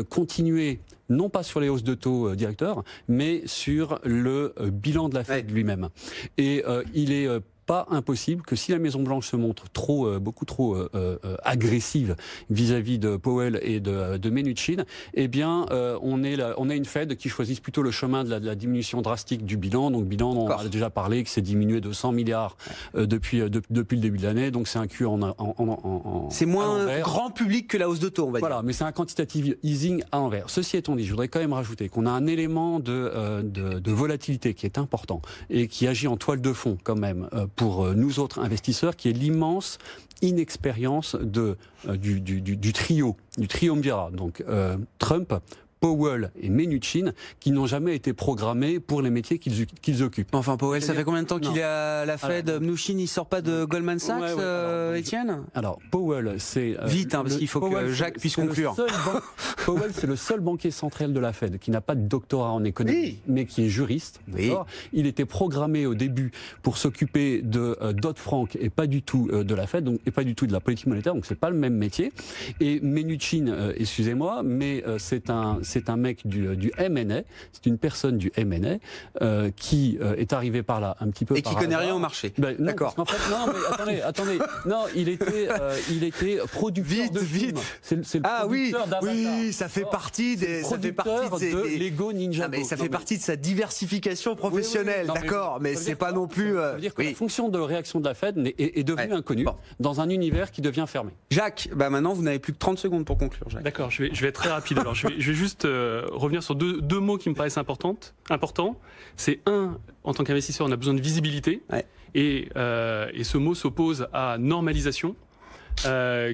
continuer, non pas sur les hausses de taux directeurs, mais sur le bilan de la Fed lui-même. Et il est pas impossible que si la Maison-Blanche se montre beaucoup trop agressive vis-à-vis de Powell et de Mnuchin, eh bien, on a une Fed qui choisisse plutôt le chemin de la diminution drastique du bilan. Donc, bilan, on a déjà parlé, que c'est diminué de 100 milliards depuis le début de l'année. Donc, c'est un cul c'est moins grand public que la hausse de taux, on va dire. Voilà, mais c'est un quantitative easing à l'envers. Ceci étant dit, je voudrais quand même rajouter qu'on a un élément de volatilité qui est important et qui agit en toile de fond quand même pour nous autres investisseurs, qui est l'immense inexpérience du triumvirat. Donc Trump, Powell et Mnuchin, qui n'ont jamais été programmés pour les métiers qu'ils occupent. Enfin, Powell, ça fait combien de temps qu'il est à la Fed? Mnuchin, il sort pas de Goldman Sachs, Étienne? Alors, Powell, c'est... Vite, parce qu'il faut que Jacques puisse conclure. Powell, c'est le seul banquier central de la Fed qui n'a pas de doctorat en économie, mais qui est juriste. Oui. Il était programmé au début pour s'occuper de Dodd-Frank et pas du tout de la Fed, donc, et pas du tout de la politique monétaire, donc c'est pas le même métier. Et Mnuchin, excusez-moi, mais c'est un mec du M&A, c'est une personne du M&A qui est arrivé par là un petit peu. Et qui connaît rien au marché. D'accord. En fait, non, mais attendez. Non, il était producteur de films. C'est le producteur d'Avatar. Oui, ça fait partie de Lego Ninjago. Mais ça fait partie de sa diversification professionnelle, d'accord. Mais c'est pas non plus. Ça veut dire que la fonction de réaction de la Fed est devenue inconnue dans un univers qui devient fermé. Jacques, maintenant vous n'avez plus que 30 secondes pour conclure. Jacques. D'accord, je vais être très rapide. Alors, je vais juste revenir sur deux mots qui me paraissent importants. C'est en tant qu'investisseur, on a besoin de visibilité. Ouais. Et ce mot s'oppose à normalisation,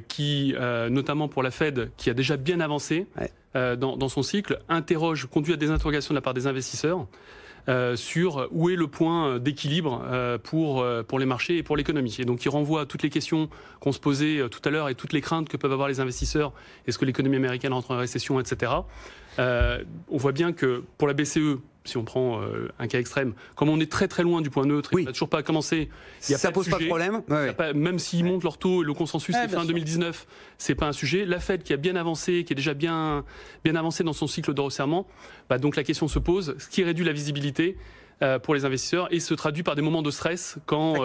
qui, notamment pour la Fed, qui a déjà bien avancé dans son cycle, conduit à des interrogations de la part des investisseurs sur où est le point d'équilibre pour les marchés et pour l'économie. Et donc il renvoie à toutes les questions qu'on se posait tout à l'heure et toutes les craintes que peuvent avoir les investisseurs. Est-ce que l'économie américaine rentre en récession, etc. On voit bien que pour la BCE, si on prend un cas extrême, comme on est très très loin du point neutre, il n'a toujours pas commencé, ça pose pas de problème. Même s'ils montent leur taux et le consensus c'est fin 2019, c'est pas un sujet. La Fed qui a bien avancé, qui est déjà bien avancé dans son cycle de resserrement, donc la question se pose, ce qui réduit la visibilité pour les investisseurs et se traduit par des moments de stress quand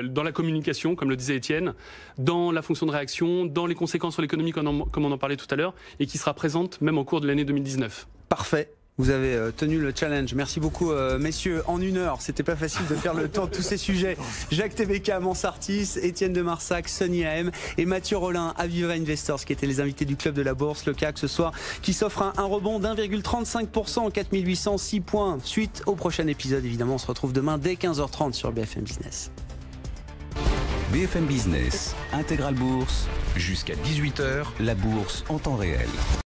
dans la communication, comme le disait Étienne, dans la fonction de réaction, dans les conséquences sur l'économie comme on en parlait tout à l'heure, et qui sera présente même au cours de l'année 2019. Parfait. Vous avez tenu le challenge. Merci beaucoup, messieurs. En 1 heure, c'était pas facile de faire le tour de tous ces sujets. Jacques TBK, Mansartis, Étienne de Marsac, Sonny AM et Mathieu Rollin, Aviva Investors, qui étaient les invités du club de la bourse. Le CAC ce soir, qui s'offre un rebond d'1,35%, 4806 points. Suite au prochain épisode, évidemment, on se retrouve demain dès 15h30 sur BFM Business. BFM Business, Intégral Bourse, jusqu'à 18h, la bourse en temps réel.